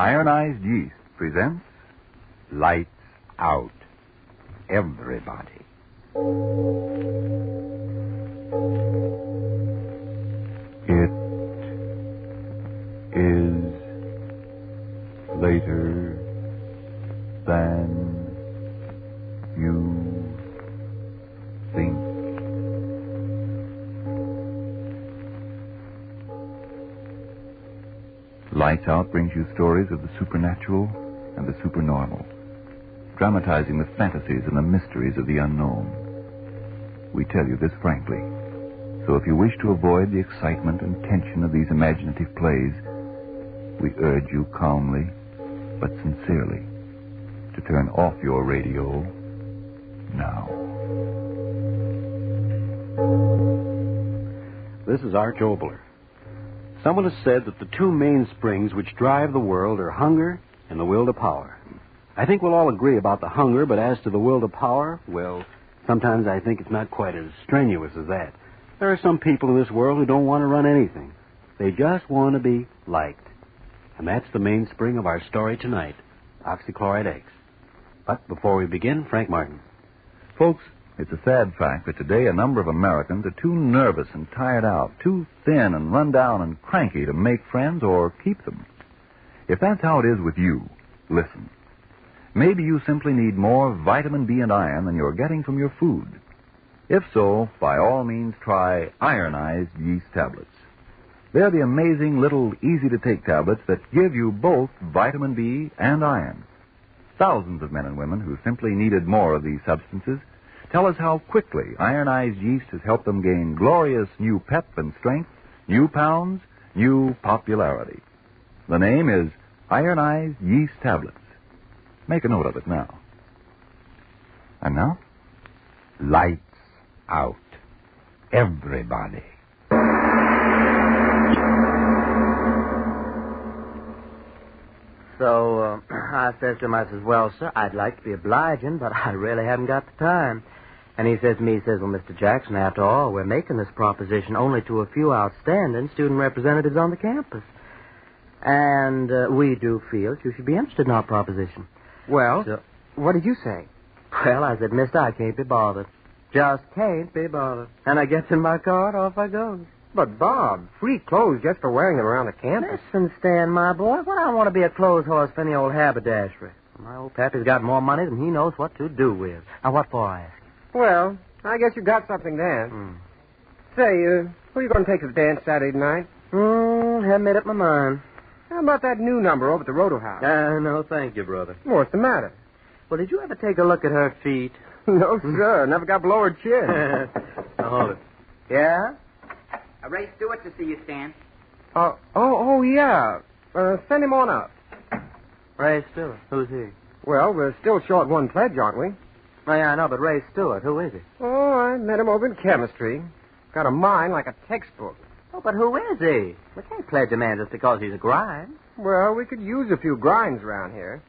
Ironized Yeast presents Lights Out, Everybody. It is later than you think. Lights Out brings you stories of the supernatural and the supernormal, dramatizing the fantasies and the mysteries of the unknown. We tell you this frankly, so if you wish to avoid the excitement and tension of these imaginative plays, we urge you calmly but sincerely to turn off your radio now. This is Arch Obler. Someone has said that the two main springs which drive the world are hunger and the will to power. I think we'll all agree about the hunger, but as to the will to power, well, sometimes I think it's not quite as strenuous as that. There are some people in this world who don't want to run anything. They just want to be liked. And that's the mainspring of our story tonight, Oxychloride X. But before we begin, Frank Martin. Folks, it's a sad fact that today a number of Americans are too nervous and tired out, too thin and run down and cranky to make friends or keep them. If that's how it is with you, listen. Maybe you simply need more vitamin B and iron than you're getting from your food. If so, by all means try ironized yeast tablets. They're the amazing little easy-to-take tablets that give you both vitamin B and iron. Thousands of men and women who simply needed more of these substances tell us how quickly ironized yeast has helped them gain glorious new pep and strength, new pounds, new popularity. The name is ironized yeast tablets. Make a note of it now. And now, lights out, everybody. So, I says to him, I says, well, sir, I'd like to be obliging, but I really haven't got the time. And he says to me, well, Mr. Jackson, after all, we're making this proposition only to a few outstanding student representatives on the campus. And we do feel you should be interested in our proposition. Well, So, what did you say? well, I said, mister, I can't be bothered. Just can't be bothered. And I gets in my car and off I goes. But, Bob, free clothes just for wearing them around the campus. Listen, Stan, my boy, what I want to be a clothes horse for any old haberdashery. My old pappy's got more money than he knows what to do with. Now, what for, I ask? Well, I guess you got something then. Say, who are you going to take to the dance Saturday night? Haven't made up my mind. How about that new number over at the Roto House? No, thank you, brother. What's the matter? Well, did you ever take a look at her feet? No, sir. Never got below her chin. Now, hold it. Yeah? Ray Stewart to see you, Stan. Yeah. Send him on up. Ray Stewart. Who's he? Well, we're still short one pledge, aren't we? Oh, yeah, I know, but Ray Stewart, who is he? Oh, I met him over in chemistry. Got a mind like a textbook. Oh, but who is he? We can't pledge a man just because he's a grind. Well, we could use a few grinds around here.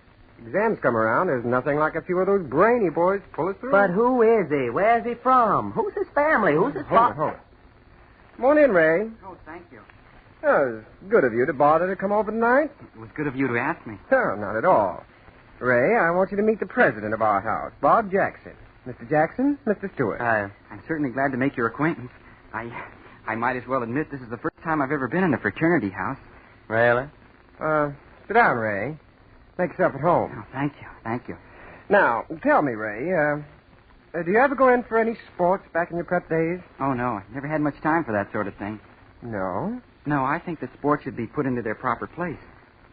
Exams come around, there's nothing like a few of those brainy boys to pull us through. But who is he? Where's he from? Who's his family? Who's his Hold it. Come on in, Ray. Oh, thank you. Oh, it was good of you to bother to come over tonight. It was good of you to ask me. Oh, not at all. Ray, I want you to meet the president of our house, Bob Jackson. Mr. Jackson, Mr. Stewart. I'm certainly glad to make your acquaintance. I might as well admit this is the first time I've ever been in a fraternity house. Really? Sit down, Ray. Make yourself at home. Oh, thank you. Thank you. Now, tell me, Ray, do you ever go in for any sports back in your prep days? Oh, no. I never had much time for that sort of thing. No? No, I think that sports should be put into their proper place.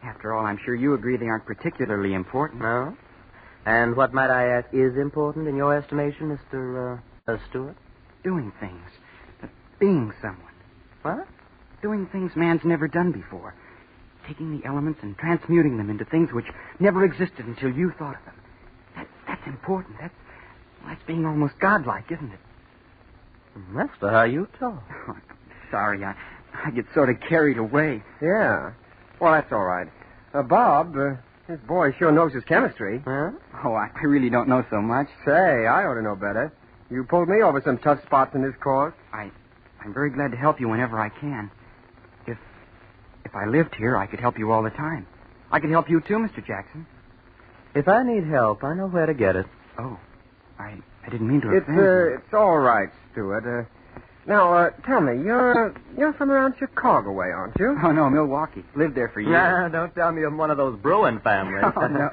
After all, I'm sure you agree they aren't particularly important. No? And what, might I ask, is important in your estimation, Mr. Stewart? Doing things. Being someone. What? Doing things man's never done before. Taking the elements and transmuting them into things which never existed until you thought of them. That's important. That's being almost godlike, isn't it? Master, how you talk. Oh, sorry, I get sort of carried away. Yeah. Well, that's all right. Bob, this boy sure knows his chemistry. Huh? Oh, I really don't know so much. Say, I ought to know better. You pulled me over some tough spots in this course. I'm very glad to help you whenever I can. If I lived here, I could help you all the time. I can help you too, Mr. Jackson. If I need help, I know where to get it. Oh, I didn't mean to offend you. It's all right, Stuart. Now, tell me, you're from around Chicago way, aren't you? Oh, no, Milwaukee. Lived there for years. Nah, don't tell me I'm one of those Bruin families. Oh, no.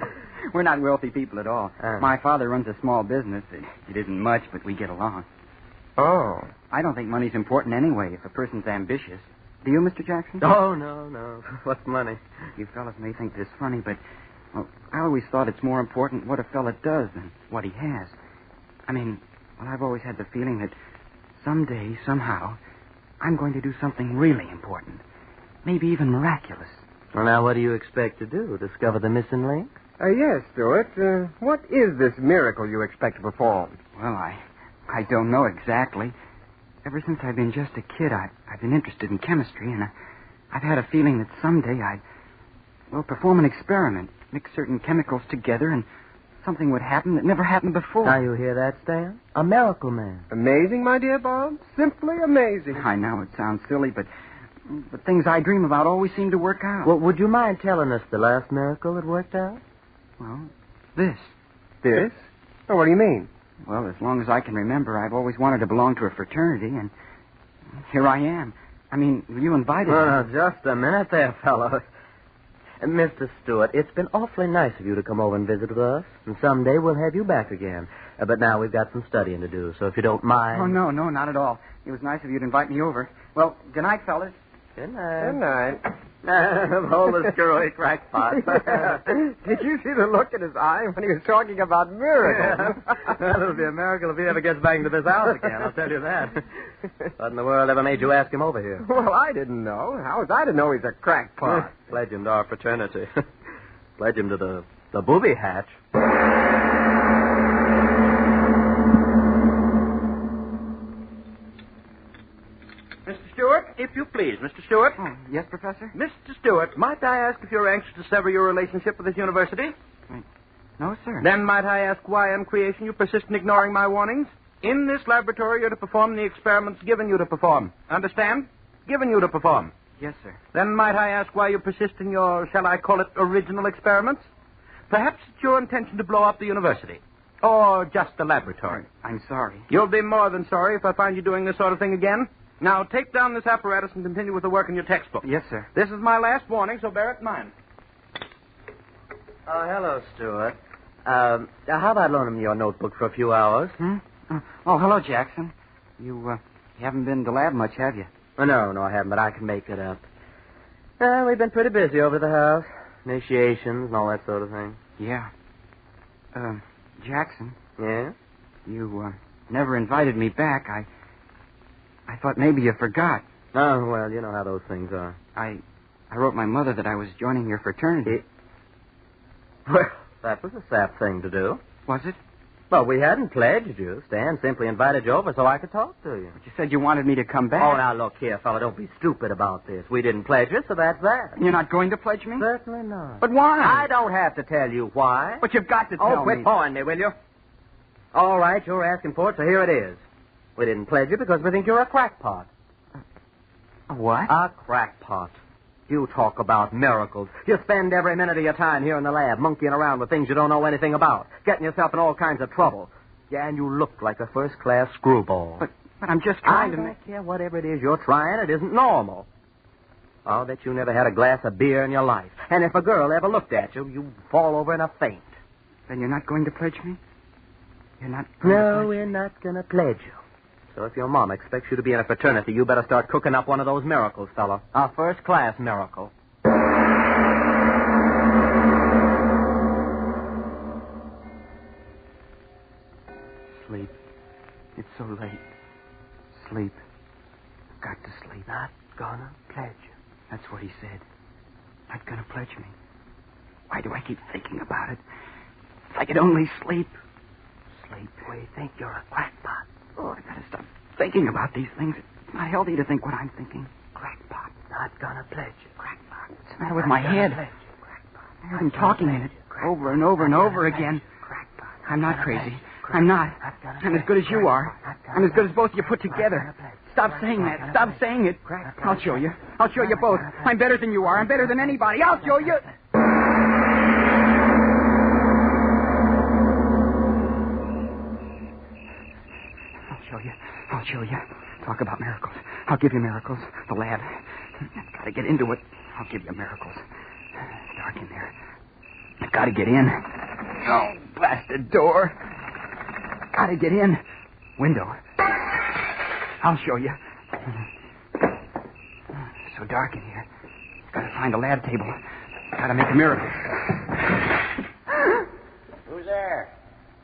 We're not wealthy people at all. My father runs a small business. It isn't much, but we get along. Oh. I don't think money's important anyway if a person's ambitious. Do you, Mr. Jackson? Oh, no. What's money? You fellas may think this funny, but I always thought it's more important what a fella does than what he has. I mean, I've always had the feeling that someday, somehow, I'm going to do something really important. Maybe even miraculous. Well, now, what do you expect to do? Discover the missing link? Yes, Stuart. What is this miracle you expect to perform? Well, I don't know exactly. Ever since I've been just a kid, I've been interested in chemistry, and I've had a feeling that someday I'd perform an experiment, mix certain chemicals together, and something would happen that never happened before. Now you hear that, Stan? A miracle man. Amazing, my dear Bob. Simply amazing. I know it sounds silly, but things I dream about always seem to work out. Well, would you mind telling us the last miracle that worked out? Well, this. This? Oh, what do you mean? Well, as long as I can remember, I've always wanted to belong to a fraternity, and here I am. I mean, you invited me. Oh, just a minute there, fellow. Mr. Stewart, it's been awfully nice of you to come over and visit with us, and someday we'll have you back again. But now we've got some studying to do, so if you don't mind... Oh, no, not at all. It was nice of you to invite me over. Well, good night, fellas. Good night. Good night. Hold the screwy crackpot. Did you see the look in his eye when he was talking about miracles? Well, it'll be a miracle if he ever gets back into this house again, I'll tell you that. What in the world ever made you ask him over here? Well, I didn't know. How was I to know he's a crackpot? Pledge him to our fraternity. Pledge him to the booby hatch. Mr. Stewart, if you please. Mr. Stewart? Oh, yes, Professor? Mr. Stewart, might I ask if you're anxious to sever your relationship with this university? No, sir. Then might I ask why in creation you persist in ignoring my warnings? In this laboratory, you're to perform the experiments given you to perform. Understand? Given you to perform. Yes, sir. Then might I ask why you persist in your, shall I call it, original experiments? Perhaps it's your intention to blow up the university. Or just the laboratory. I'm sorry. You'll be more than sorry if I find you doing this sort of thing again. Now, take down this apparatus and continue with the work in your textbook. Yes, sir. This is my last warning, so bear it in mind. Oh, hello, Stewart. How about loaning me your notebook for a few hours? Oh, hello, Jackson. You haven't been to lab much, have you? Oh, no, I haven't, but I can make it up. We've been pretty busy over the house. Initiations and all that sort of thing. Yeah. Jackson. Yeah? You never invited me back. I thought maybe you forgot. Oh, well, you know how those things are. I wrote my mother that I was joining your fraternity. Well, that was a sap thing to do. Was it? Well, we hadn't pledged you. Stan simply invited you over so I could talk to you. But you said you wanted me to come back. Oh, now, look here, fella. Don't be stupid about this. We didn't pledge you, so that's that. You're not going to pledge me? Certainly not. But why? I don't have to tell you why. But you've got to tell me. Oh, quit pawing me, will you? All right, you're asking for it, so here it is. We didn't pledge you because we think you're a crackpot. A what? A crackpot. You talk about miracles. You spend every minute of your time here in the lab monkeying around with things you don't know anything about, getting yourself in all kinds of trouble. Yeah, and you look like a first-class screwball. But I'm just trying to I make... don't care whatever it is you're trying. It isn't normal. I'll bet you never had a glass of beer in your life. And if a girl ever looked at you, you'd fall over in a faint. Then you're not going to pledge me? You're not going to No, pledge we're not going to pledge you. So if your mom expects you to be in a fraternity, you better start cooking up one of those miracles, fella. A first-class miracle. Sleep. It's so late. Sleep. I've got to sleep. Not gonna pledge you. That's what he said. Not gonna pledge me. Why do I keep thinking about it? If I could only sleep. Sleep. We think you're a crackpot. Oh, I gotta stop thinking about these things. It's not healthy to think what I'm thinking. Crackpot. Not gonna pledge you. Crackpot. What's the matter with my head? I heard him talking in it over and over and over again. Crackpot. I'm not crazy. I'm not. I'm as good as you are. I'm as good as both of you put together. Stop saying that. Stop saying it. I'll show you. I'll show you both. I'm better than you are. I'm better than anybody. I'll show you. I'll show you. Talk about miracles. I'll give you miracles. The lab. I've got to get into it. I'll give you miracles. It's dark in there. I've got to get in. Oh, blasted door. Got to get in. Window. I'll show you. So dark in here. Got to find a lab table. Got to make a miracle. Who's there?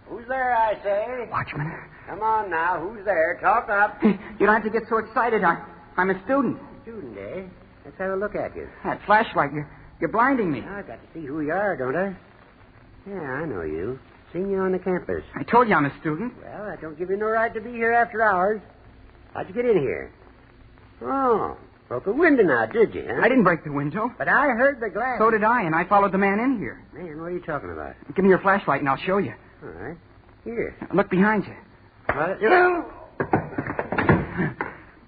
Who's there, I say? Watchman. Come on now. Who's there? Talk up. You don't have to get so excited. I'm a student. Student, eh? Let's have a look at you. That flashlight, you're blinding me. Now, I've got to see who you are, don't I? Yeah, I know you. Seen you on the campus. I told you I'm a student. Well, that don't give you no right to be here after hours. How'd you get in here? Oh, broke a window now, did you, huh? I didn't break the window. But I heard the glass. So did I, and I followed the man in here. Man, what are you talking about? Give me your flashlight and I'll show you. All right. Here. Look behind you. What?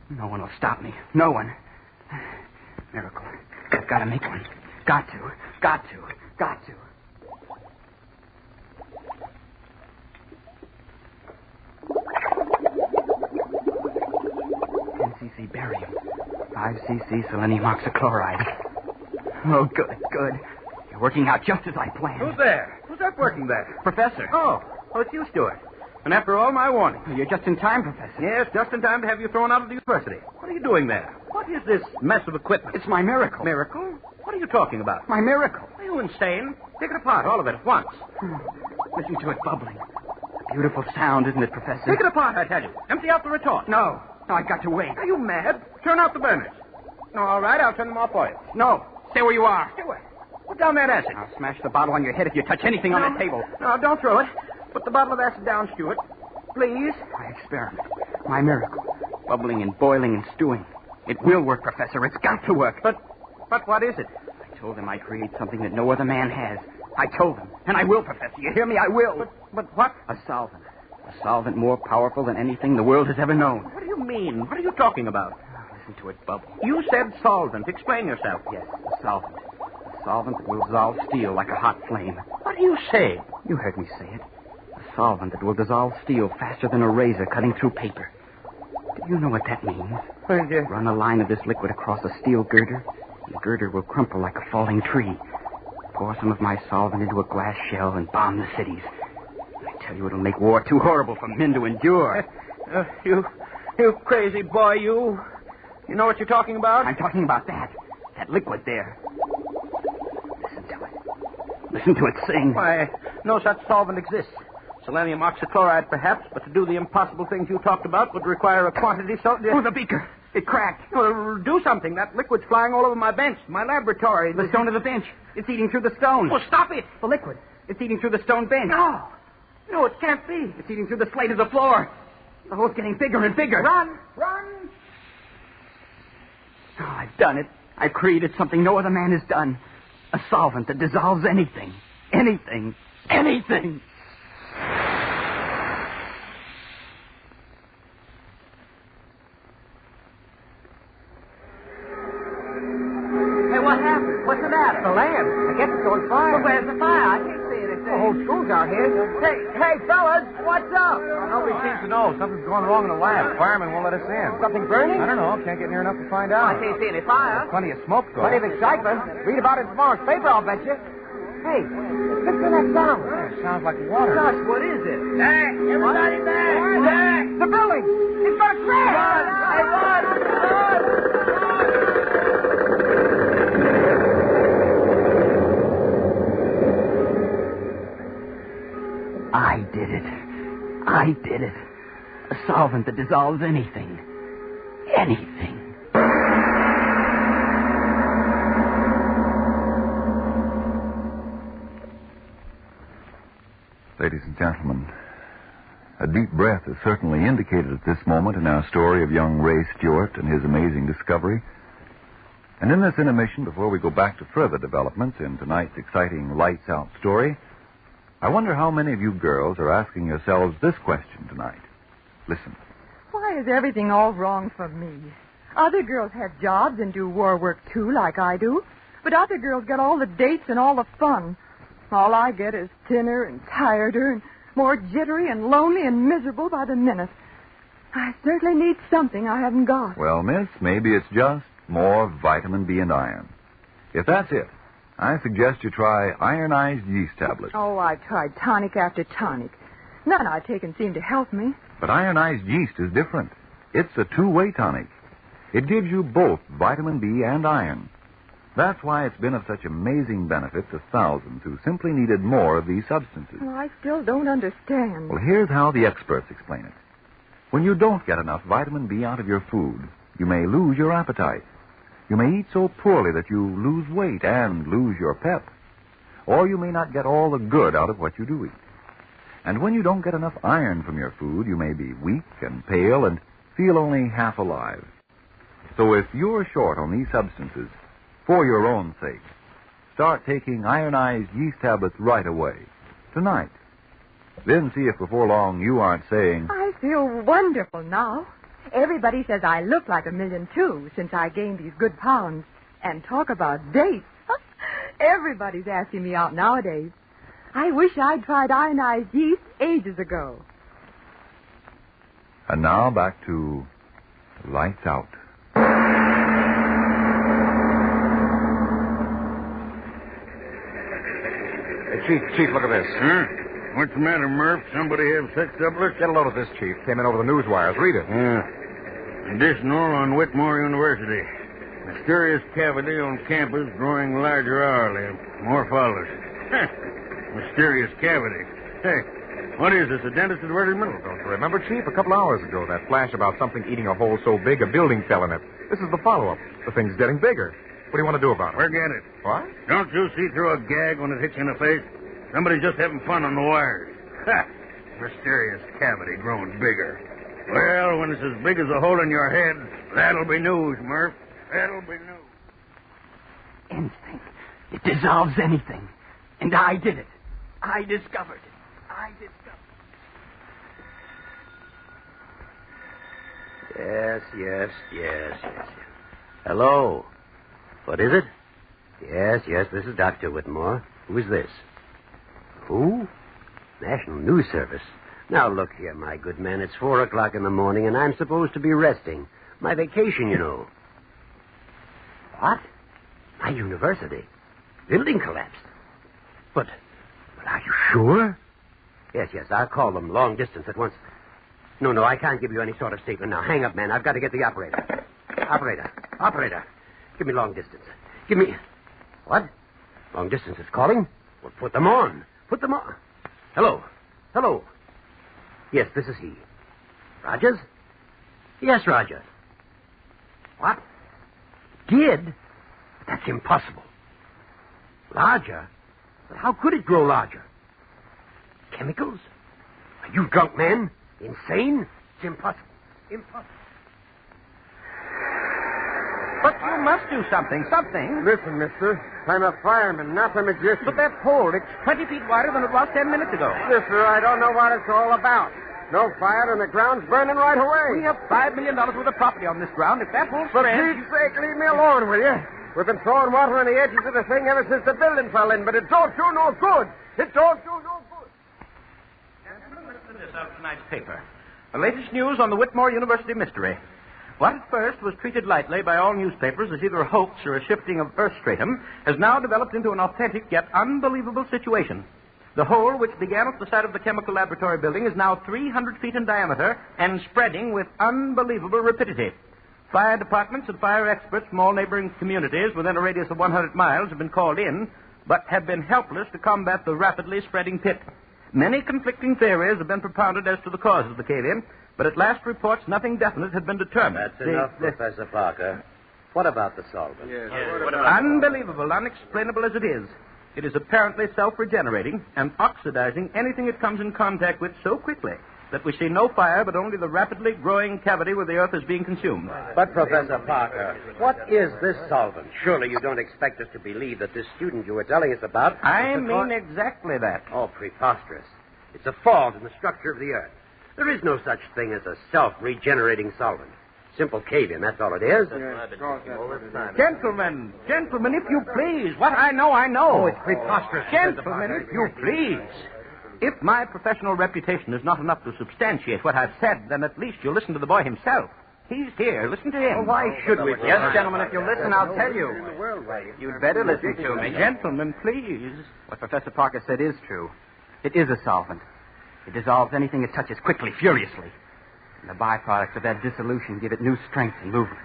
No one will stop me. No one. Miracle. I've got to make one. Got to. 10 cc barium. 5 cc selenium oxychloride. Oh, good. You're working out just as I planned. Who's there? Who's that working there? Professor. Oh, it's you, Stuart. And after all my warning. You're just in time, Professor. Yes, just in time to have you thrown out of the university. What are you doing there? What is this mess of equipment? It's my miracle. Miracle? What are you talking about? My miracle. Are you insane? Take it apart, all of it, at once. Listen to it bubbling. A beautiful sound, isn't it, Professor? Take it apart, I tell you. Empty out the retort. No, I've got to wait. Are you mad? Turn out the burners. No, all right, I'll turn them off for you. No, stay where you are. Stuart, put down that acid. I'll smash the bottle on your head if you touch anything on that table. No, don't throw it. Put the bottle of acid down, Stuart. Please. My experiment. My miracle. Bubbling and boiling and stewing. It will work, Professor. It's got to work. But what is it? I told him I'd create something that no other man has. I told him. And I will, Professor. You hear me? I will. But what? A solvent. A solvent more powerful than anything the world has ever known. What do you mean? What are you talking about? Listen to it bubble. You said solvent. Explain yourself. Yes, a solvent. A solvent that will dissolve steel like a hot flame. What do you say? You heard me say it. A solvent that will dissolve steel faster than a razor cutting through paper. Do you know what that means? Run a line of this liquid across a steel girder, and the girder will crumple like a falling tree. Pour some of my solvent into a glass shell and bomb the cities. I tell you, it'll make war too horrible for men to endure. You crazy boy, you. You know what you're talking about? I'm talking about that. That liquid there. Listen to it. Listen to it sing. Why, no such solvent exists. Selenium oxychloride, perhaps, but to do the impossible things you talked about would require a quantity so... Oh, the beaker. It cracked. Well, do something. That liquid's flying all over my bench, my laboratory. The stone of the bench. It's eating through the stone. Oh, stop it. The liquid. It's eating through the stone bench. No, it can't be. It's eating through the slate of the floor. The hole's getting bigger and bigger. Run! Oh, I've done it. I've created something no other man has done. A solvent that dissolves anything. Anything. Hey, what happened? What's the matter? The lamp. I guess it's on fire. Well, where's the fire? I can't see anything. The whole school's out here. Hey, fellas, what's up? Nobody seems to know. Something's going wrong in the lab. Firemen won't let us in. Something burning? I don't know. Can't get near enough to find out. I can't see any fire. There's plenty of smoke going. Plenty of excitement. Read about it in tomorrow's paper, I'll bet you. Hey, listen to that sound. It sounds like water. Gosh, what is it? Hey, everybody back! Back! The building! It's going to crash! Run! I did it. A solvent that dissolves anything. Anything. Ladies and gentlemen, a deep breath is certainly indicated at this moment in our story of young Ray Stewart and his amazing discovery. And in this intermission, before we go back to further developments in tonight's exciting Lights Out story, I wonder how many of you girls are asking yourselves this question tonight. Listen. Why is everything all wrong for me? Other girls have jobs and do war work, too, like I do. But other girls get all the dates and all the fun. All I get is thinner and tireder and more jittery and lonely and miserable by the minute. I certainly need something I haven't got. Well, miss, maybe it's just more vitamin B and iron. If that's it, I suggest you try ironized yeast tablets. Oh, I've tried tonic after tonic. None I've taken seem to help me. But ironized yeast is different. It's a two-way tonic. It gives you both vitamin B and iron. That's why it's been of such amazing benefit to thousands who simply needed more of these substances. Well, I still don't understand. Well, here's how the experts explain it. When you don't get enough vitamin B out of your food, you may lose your appetite. You may eat so poorly that you lose weight and lose your pep. Or you may not get all the good out of what you do eat. And when you don't get enough iron from your food, you may be weak and pale and feel only half alive. So if you're short on these substances, for your own sake, start taking ironized yeast tablets right away, tonight. Then see if before long you aren't saying, I feel wonderful now. Everybody says I look like 1,000,000 too since I gained these good pounds. And talk about dates. Everybody's asking me out nowadays. I wish I'd tried ironized yeast ages ago. And now back to Lights Out. Hey, Chief, look at this. Huh? What's the matter, Murph? Somebody have sex doublers? Get a load of this, Chief. Came in over the news wires. Read it. Additional on Whitmore University. Mysterious cavity on campus growing larger hourly. More follows. Mysterious cavity. Hey, what is this, a dentist advertisement? Don't you remember, Chief? A couple hours ago, that flash about something eating a hole so big a building fell in it. This is the follow-up. The thing's getting bigger. What do you want to do about it? Forget it. What? Don't you see through a gag when it hits you in the face? Somebody's just having fun on the wires. Ha! Mysterious cavity growing bigger. Well, when it's as big as a hole in your head, that'll be news, Murph. That'll be news. Anything. It dissolves anything. And I did it. I discovered it. I discovered it. Yes. Hello. What is it? Yes, this is Dr. Whitmore. Who is this? Who? National News Service. Now, look here, my good man. It's 4 o'clock in the morning, and I'm supposed to be resting. My vacation, you know. What? My university? Building collapsed. But are you sure? Yes, I'll call them long distance at once. No, I can't give you any sort of statement now. Hang up, man. I've got to get the operator. Operator. Give me long distance. Give me... What? Long distance is calling? Well, put them on. Hello. Yes, this is he. Rogers? Yes, Rogers. What? Did? That's impossible. Larger? But how could it grow larger? Chemicals? Are you drunk, man? Insane? It's impossible. But you must do something. Listen, mister. I'm a fireman, not a magician. But that hole, it's 20 feet wider than it was 10 minutes ago. Mister, I don't know what it's all about. No fire and the ground's burning right away. We have $5 million worth of property on this ground. If that won't For spread... Pete's sake, leave me alone, will you? We've been throwing water on the edges of the thing ever since the building fell in, but it don't do no good. Gentlemen, listen to this out of tonight's paper. The latest news on the Whitmore University mystery. What at first was treated lightly by all newspapers as either a hoax or a shifting of earth stratum has now developed into an authentic yet unbelievable situation. The hole, which began at the side of the chemical laboratory building, is now 300 feet in diameter and spreading with unbelievable rapidity. Fire departments and fire experts from all neighboring communities within a radius of 100 miles have been called in, but have been helpless to combat the rapidly spreading pit. Many conflicting theories have been propounded as to the cause of the cave-in, but at last reports nothing definite had been determined. That's enough, Professor Parker. What about the solvent? Unbelievable, unexplainable as it is apparently self-regenerating and oxidizing anything it comes in contact with so quickly that we see no fire but only the rapidly growing cavity where the earth is being consumed. But, Professor Parker, what is this solvent? Surely you don't expect us to believe that this student you were telling us about... I mean exactly that. Oh, preposterous. It's a fault in the structure of the earth. There is no such thing as a self-regenerating solvent. Simple cave-in, that's all it is. Gentlemen, if you please. What I know, I know. Oh, it's preposterous. Gentlemen, if you please. If my professional reputation is not enough to substantiate what I've said, then at least you'll listen to the boy himself. He's here. Listen to him. Well, why should we? Yes, gentlemen, if you'll listen, I'll tell you. You'd better listen to me. Gentlemen, please. What Professor Parker said is true. It is a solvent. It dissolves anything it touches quickly, furiously. And the byproducts of that dissolution give it new strength and movement.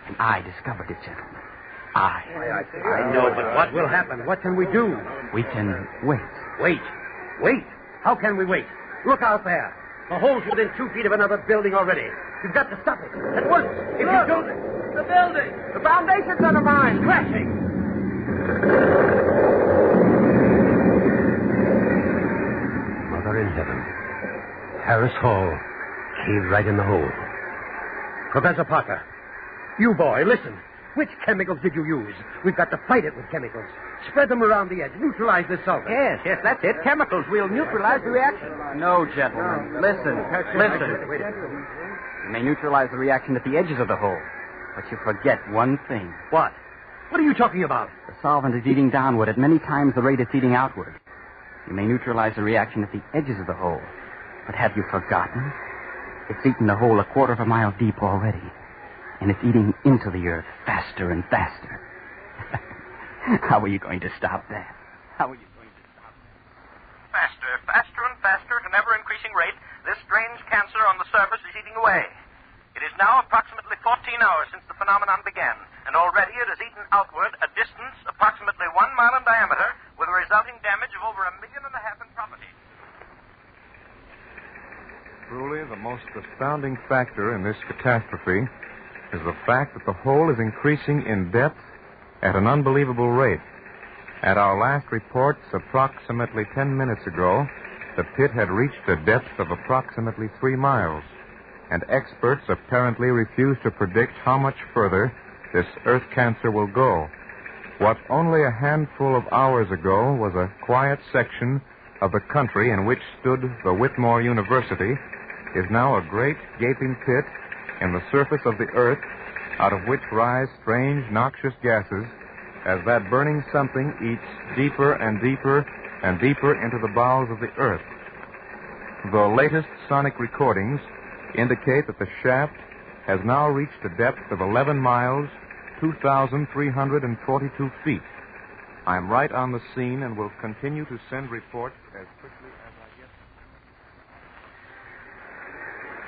And I discovered it, gentlemen. I know, but what will happen? What can we do? We can wait. Wait. Wait? How can we wait? Look out there. The hole's within 2 feet of another building already. You've got to stop it. At once. If you don't... The building! The foundation's undermined! Crashing! Mother in heaven. Harris Hall caved right in the hole. Professor Parker, you boy, listen. Which chemicals did you use? We've got to fight it with chemicals. Spread them around the edge. Neutralize this solvent. Yes, that's it. Chemicals. We'll neutralize the reaction. No, gentlemen. Listen. You may neutralize the reaction at the edges of the hole, but you forget one thing. What? What are you talking about? The solvent is eating downward at many times the rate it's eating outward. You may neutralize the reaction at the edges of the hole, but have you forgotten? It's eaten the hole 1/4 of a mile deep already, and it's eating into the earth faster and faster. How are you going to stop that? Faster and faster at an ever-increasing rate, this strange cancer on the surface is eating away. It is now approximately 14 hours since the phenomenon began, and already it has eaten outward a distance approximately 1 mile in diameter, with a resulting damage of over 1.5 million in property. Truly, the most astounding factor in this catastrophe is the fact that the hole is increasing in depth at an unbelievable rate. At our last reports, approximately 10 minutes ago, the pit had reached a depth of approximately 3 miles, and experts apparently refuse to predict how much further this earth cancer will go. What only a handful of hours ago was a quiet section of the country in which stood the Whitmore University is now a great gaping pit in the surface of the earth, out of which rise strange noxious gases as that burning something eats deeper and deeper and deeper into the bowels of the earth. The latest sonic recordings indicate that the shaft has now reached a depth of 11 miles, 2,342 feet. I'm right on the scene and will continue to send reports as quickly as I get them.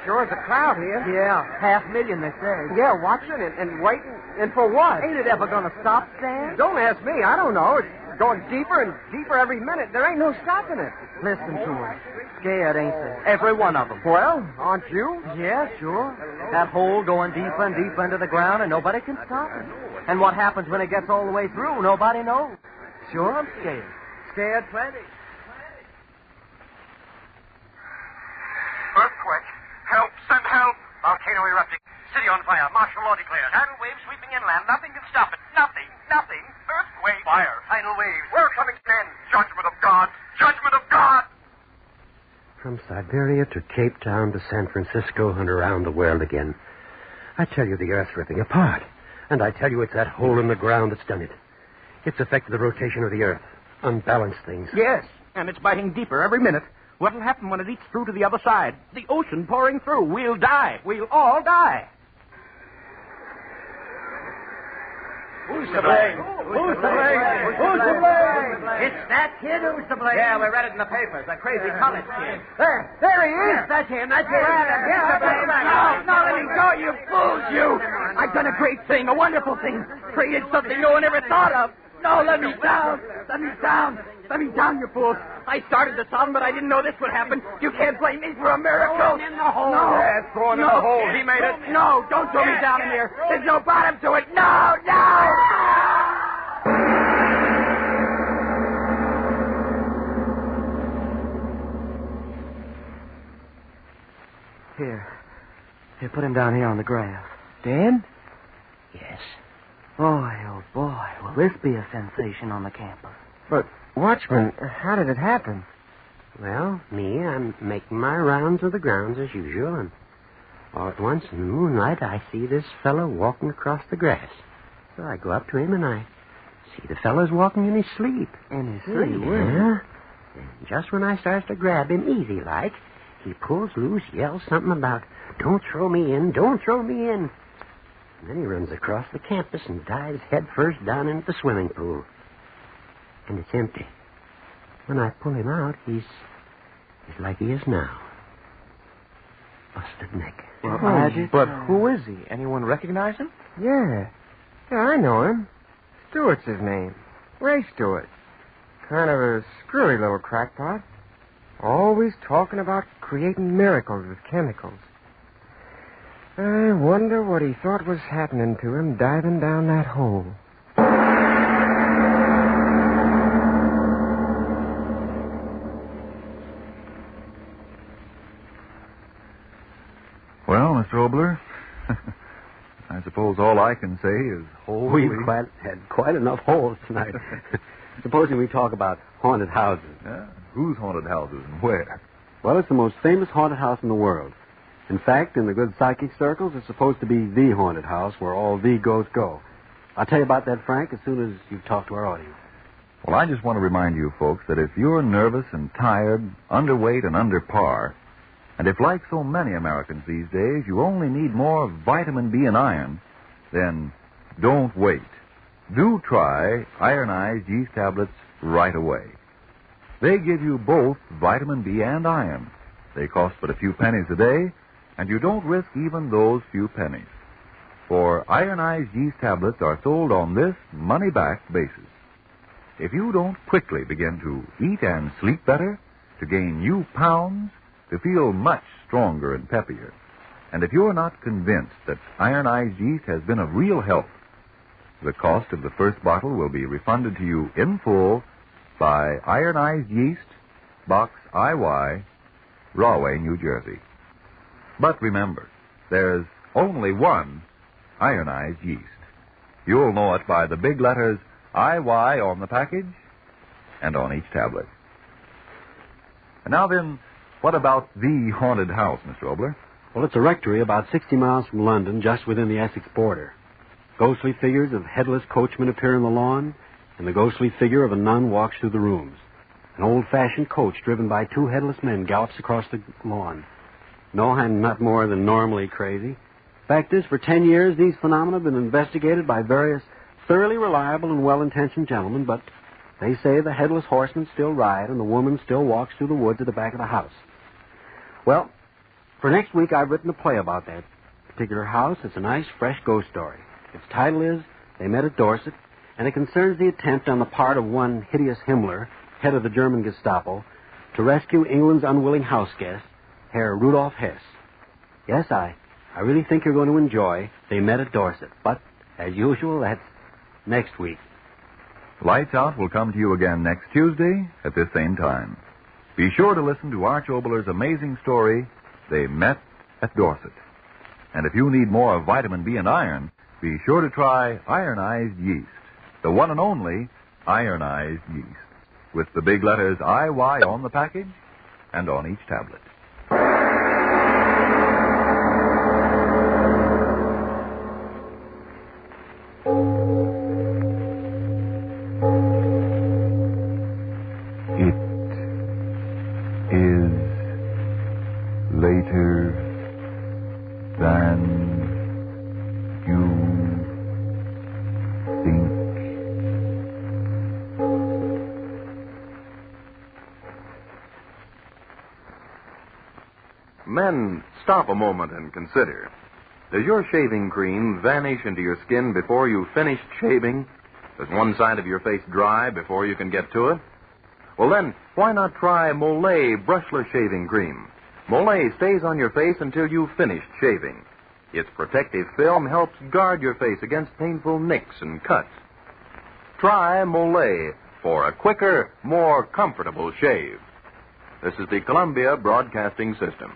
Sure is a crowd here. Yeah, 500,000, they say. Yeah, watching and waiting. And for what? Ain't it ever gonna stop, Stan? Don't ask me. I don't know. It's going deeper and deeper every minute. There ain't no stopping it. Listen to them. Scared, ain't they? Every one of them. Well, aren't you? Yeah, sure. That hole going deeper and deeper into the ground, and nobody can stop it. And what happens when it gets all the way through, nobody knows. Sure, I'm scared. Scared plenty. Earthquake. Help. Send help. Volcano erupting. City on fire. Martial law declared. Tidal waves sweeping inland. Nothing can stop it. Nothing. Earthquake. Fire. Tidal waves. We're coming to an end. Judgment of God. Judgment of God. From Siberia to Cape Town to San Francisco and around the world again. I tell you, the earth's ripping apart. And I tell you, it's that hole in the ground that's done it. It's affected the rotation of the earth. Unbalanced things. Yes, and it's biting deeper every minute. What'll happen when it eats through to the other side? The ocean pouring through. We'll die. We'll all die. Who's to blame? Who's to blame? Who's to blame? It's that kid who's to blame. Yeah, we read it in the papers. That crazy college kid. There he is. That's him. That's him. No, let me go, you fools, you! I've done a great thing, a wonderful thing. Created something no one ever thought of. No, let me down. Let me down. Let me down, you fools. I started the solvent, but I didn't know this would happen. You can't blame me for a miracle. Throw him in the hole. No. Yeah, throw him in the hole. He made it. No, don't throw me down in here. There's no bottom to it. No, no! Here, put him down here on the grass. Dan? Yes. Boy, oh boy, will this be a sensation on the campus. But, Watchman, how did it happen? Well, I'm making my rounds of the grounds as usual, and all at once in the moonlight I see this fellow walking across the grass. So I go up to him and I see the fellow's walking in his sleep. In his sleep? Yeah. And just when I starts to grab him easy like, he pulls loose, yells something about, "Don't throw me in, don't throw me in." And then he runs across the campus and dives headfirst down into the swimming pool. And it's empty. When I pull him out, he's like he is now. Busted neck. Well, but who is he? Anyone recognize him? Yeah. Yeah, I know him. Stewart's his name. Ray Stewart. Kind of a screwy little crackpot. Always talking about creating miracles with chemicals. I wonder what he thought was happening to him diving down that hole. Well, Mr. Obler, I suppose all I can say is holy... We've had quite enough holes tonight. Supposing we talk about haunted houses. Yeah? Whose haunted houses and where? Well, it's the most famous haunted house in the world. In fact, in the good psychic circles, it's supposed to be the haunted house where all the ghosts go. I'll tell you about that, Frank, as soon as you've talked to our audience. Well, I just want to remind you folks that if you're nervous and tired, underweight and under par, and if, like so many Americans these days, you only need more vitamin B and iron, then don't wait. Do try ironized yeast tablets right away. They give you both vitamin B and iron. They cost but a few pennies a day, and you don't risk even those few pennies. For ironized yeast tablets are sold on this money-back basis. If you don't quickly begin to eat and sleep better, to gain new pounds, to feel much stronger and peppier, and if you're not convinced that ironized yeast has been of real help, the cost of the first bottle will be refunded to you in full by Ironized Yeast, Box IY, Rahway, New Jersey. But remember, there's only one ironized yeast. You'll know it by the big letters IY on the package and on each tablet. And now then, what about the haunted house, Mr. Obler? Well, it's a rectory about 60 miles from London, just within the Essex border. Ghostly figures of headless coachmen appear on the lawn, and the ghostly figure of a nun walks through the rooms. An old-fashioned coach driven by two headless men gallops across the lawn. No, I'm not more than normally crazy. Fact is, for 10 years, these phenomena have been investigated by various thoroughly reliable and well-intentioned gentlemen, but they say the headless horsemen still ride and the woman still walks through the woods at the back of the house. Well, for next week, I've written a play about that particular house. It's a nice, fresh ghost story. Its title is They Met at Dorset, and it concerns the attempt on the part of one hideous Himmler, head of the German Gestapo, to rescue England's unwilling house guest, Herr Rudolf Hess. Yes, I really think you're going to enjoy They Met at Dorset, but, as usual, that's next week. Lights Out will come to you again next Tuesday at this same time. Be sure to listen to Arch Obler's amazing story, They Met at Dorset. And if you need more of vitamin B and iron, be sure to try ironized yeast, the one and only ironized yeast, with the big letters IY on the package and on each tablet. Later than you think. Men, stop a moment and consider. Does your shaving cream vanish into your skin before you've finished shaving? Does one side of your face dry before you can get to it? Well then, why not try Molay brushless shaving cream? Molay stays on your face until you've finished shaving. Its protective film helps guard your face against painful nicks and cuts. Try Molay for a quicker, more comfortable shave. This is the Columbia Broadcasting System.